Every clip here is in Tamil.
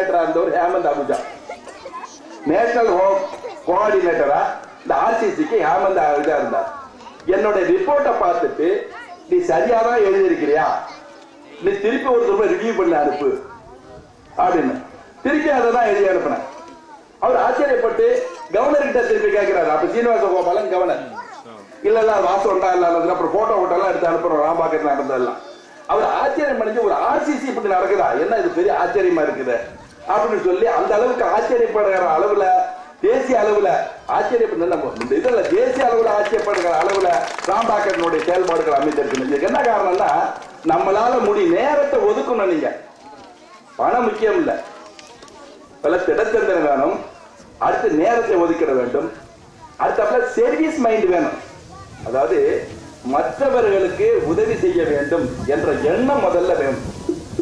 கோஆர்டினேட்டரா இருந்தவர் ஹேமந்த் அபுஜா. நேஷனல் ஹோம் கோஆர்டினேட்டரா இந்த ஆர்சிசிக்கு ஹேமந்த் அபுஜா இருந்தார். என்னுடைய ரிப்போர்ட்டை பார்த்துட்டு நீ சரியாதான் எழுதியிருக்கிறியா, நீ திருப்பி ஒரு தடவை ரிவ்யூ பண்ணி அனுப்பு அப்படின்னு திருப்பி அதை தான் எழுதி அனுப்பினேன். அவர் ஆச்சரியப்பட்டு கவர்னர் கிட்ட திருப்பி கேட்கிறாரு. அப்ப சீனிவாச கோபாலன் கவர்னர். இல்ல வாசம் ஒன்றா இல்ல, அப்புறம் போட்டோ எல்லாம் எடுத்து அனுப்புறோம் ராம்பாக்கத்தில் நடந்ததெல்லாம். அவர் ஆச்சரியம் பண்ணி ஒரு ஆர்சிசி இப்படி நடக்குதா, என்ன இது பெரிய ஆச்சரியமா இருக்குது அப்படின்னு சொல்லி அந்த அளவுக்கு ஆச்சரியப்படுகிற அளவுல தேசிய அளவுல ஆச்சரியப்பட்டு இதுல தேசிய அளவுல ஆச்சரியப்படுகிற அளவுல ராம்பாக்கத்தினுடைய செயல்பாடுகள் அமைந்திருக்கு. இதுக்கு என்ன காரணம்னா நம்மளால நேரத்தை ஒதுக்கணும். நீங்க பணம் முக்கியம் இல்ல, பல திடச்சந்தனம் வேணும், அடுத்து நேரத்தை ஒதுக்கிட வேண்டும், அடுத்த சர்வீஸ் மைண்ட் வேணும். அதாவது மற்றவர்களுக்கு உதவி செய்ய வேண்டும் என்ற எண்ணம் முதல்ல வேணும்.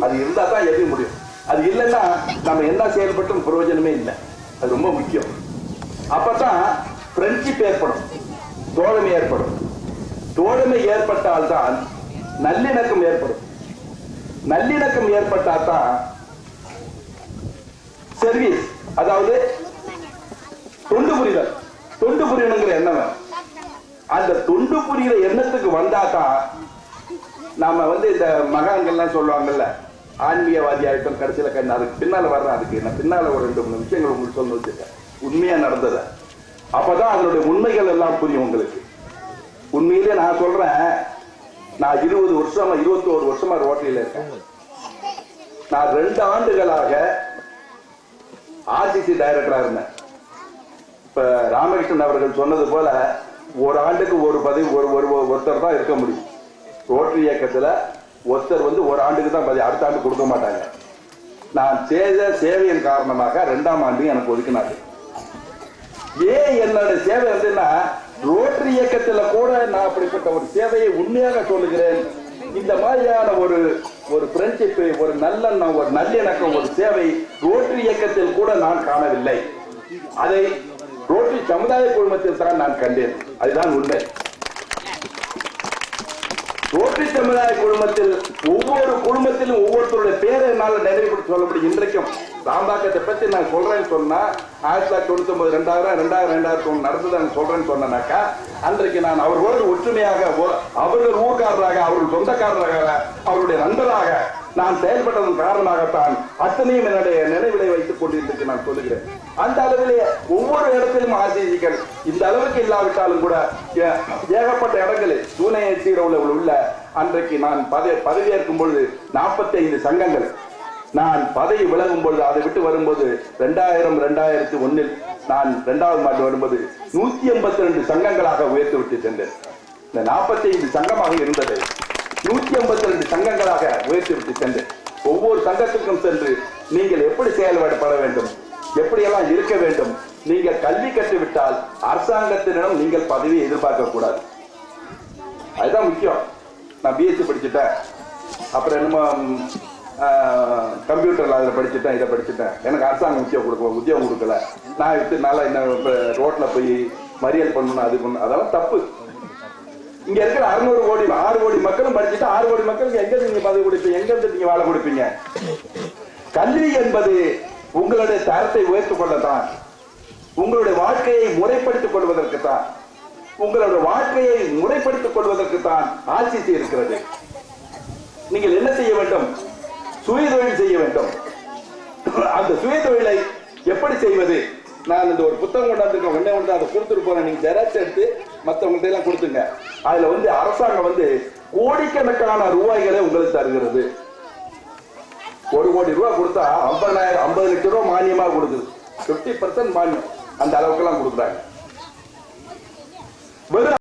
அது இருந்தா தான் எது முடியும். அது இல்லைன்னா நம்ம என்ன செயல்பட்டும் பிரயோஜனமே இல்லை. அது ரொம்ப முக்கியம். அப்பதான் ஃப்ரெண்ட்ஷிப் ஏற்படும், தோழமை ஏற்படும். தோழமை ஏற்பட்டால்தான் நல்லிணக்கம் ஏற்படும். நல்லிணக்கம் ஏற்பட்டால்தான் சர்வீஸ், அதாவது தொண்டு புரிதல், தொண்டு புரியணுங்கிற எண்ணம். அந்த தொண்டு புரிகிற எண்ணத்துக்கு வந்தாதான் நாம இந்த மகான்கள்லாம் சொல்லுவாங்கல்ல, ஆன்மீகவாதி ஆயிட்டும் கடைசியில கண்ணு அதுக்கு பின்னால வர்றேன். அதுக்கு நான் பின்னால ஒரு 2-3 விஷயங்கள் உங்களுக்கு சொல்ல வச்சிருக்கேன், உண்மையா நடந்தத. அப்பதான் அதனுடைய உண்மைகள் எல்லாம் புரியும் உங்களுக்கு. உண்மையிலே நான் சொல்றேன், நான் 21 வருஷமா ரோட்டரியில இருக்கேன். நான் 2 ஆண்டுகளாக ஆர்சிசி டைரக்டரா இருந்தேன். இப்ப ராமகிருஷ்ணன் அவர்கள் சொன்னது போல ஒரு ஆண்டுக்கு ஒரு பதவி ஒருத்தர் தான் இருக்க முடியும். ரோட்டரி இயக்கத்துல ஒருத்தர் ஒரு ஆண்டுக்கு தான் பதவி, அடுத்த ஆண்டு கொடுக்க மாட்டாங்க. நான் செய்த சேவையின் காரணமாக 2ஆம் ஆண்டு எனக்கு ஒதுக்கினாங்க. ஏன் என்னோட சேவை ரோட்டரி இயக்கத்துல கூட நான் அப்படிப்பட்ட ஒரு சேவையை உண்மையாக சொல்லுகிறேன். இந்த மாதிரியான ஒரு ஃப்ரெண்ட்ஷிப், ஒரு நல்லெண்ணம், ஒரு நல்லிணக்கம், ஒரு சேவை ரோட்டரி இயக்கத்தில் கூட நான் காணவில்லை. அதை ரோட்டரி சமுதாய குழுமத்தில் தான் நான் கண்டேன். அதுதான் உண்மை. ரோட்டரி சமுதாய குழுமத்தில் ஒவ்வொரு குழுமத்திலும் ஒவ்வொருத்தருடைய பேரை என்னால் நிறைவுபடுத்தி சொல்ல முடியும். இன்றைக்கும் ராம்பாக்கத்தை பற்றி நான் சொல்றேன்னு சொன்னா 1999, 2000, 2001 நடந்தது சொல்றேன்னு சொன்னாக்கா, அன்றைக்கு நான் அவர்களோடு ஒற்றுமையாக, அவர்கள் ஊர்க்காரராக, அவர்கள் சொந்தக்காரராக, அவருடைய நண்பராக நான் செயல்பட்டதன் காரணமாகத்தான் அத்தனையும் என்னுடைய நினைவிலை வைத்துக் கொண்டிருக்கு நான் சொல்லுகிறேன். அந்த அளவிலே ஒவ்வொரு இடத்திலும் ஆசிரியர்கள் இந்த அளவுக்கு இல்லாவிட்டாலும் கூட ஏகப்பட்ட இடங்களில் சூனையீரவுல உள்ள அன்றைக்கு நான் பதவியேற்கும் பொழுது 45 சங்கங்கள், நான் பதவி விலகும் பொழுது அதை விட்டு வரும்போது 2001 நான் 2ஆவது ஆண்டு வரும்போது 182 சங்கங்களாக உயர்த்தி விட்டு சென்றேன். இந்த 45 சங்கமாக இருந்தது 182 சங்கங்களாக உயர்த்தி விட்டு சென்றேன். ஒவ்வொரு சங்கத்திற்கும் சென்று நீங்கள் எப்படி செயல்பட வேண்டும், எப்படியெல்லாம் இருக்க வேண்டும், நீங்கள் கல்வி கற்றுவிட்டால் அரசாங்கத்திடம் நீங்கள் பதவியை எதிர்பார்க்க கூடாது. அதுதான் முக்கியம். நான் பிஎஸ்சி படிச்சுட்டேன், அப்புறம் என்னமோ கம்ப்யூட்டர்ல அதில் படிச்சுட்டேன், இதை படிச்சுட்டேன், எனக்கு அரசாங்கம் உத்தியோகம் கொடுக்கல, நான் நல்லா என்ன ரோட்ல போய் மறியல் பண்ணணும், அது பண்ணணும், அதெல்லாம் தப்பு. இங்க இருக்கிற 6 கோடி மக்களும் படிச்சுட்டு 6 கோடி மக்களுக்கு எங்க நீங்க பதவி கொடுப்பீங்க, எங்க இருந்து நீங்க வாழ கொடுப்பீங்க? கல்வி என்பது உங்களுடைய தரத்தை உயர்த்திக் கொள்ளத்தான், உங்களுடைய வாழ்க்கையை முறைப்படுத்திக் கொள்வதற்கு தான், உங்களுடைய வாழ்க்கையை முறைப்படுத்திக் கொள்வதற்கு தான் ஆர்சிசி இருக்கிறது. நீங்கள் என்ன செய்ய வேண்டும்? சுயதொழில் செய்ய வேண்டும். அந்த சுயதொழிலை எப்படி செய்வது? நான் இந்த ஒரு புத்தகம் கொண்டாந்துருக்கேன், ஒண்ணே அதை கொடுத்துட்டு போறேன். நீங்க ஜெராக்ஸ் எடுத்து மற்றவங்கள்ட்ட எல்லாம் கொடுத்துங்க. அதுல அரசாங்கம் கோடிக்கணக்கான ரூபாய்களை உங்களுக்கு தருகிறது. 1 கோடி ரூபாய் கொடுத்தா 50 லட்சம் ரூபாய் மானியமா கொடுக்குது. 50% மானியம் அந்த அளவுக்கு எல்லாம் கொடுக்குறாங்க. வெறும்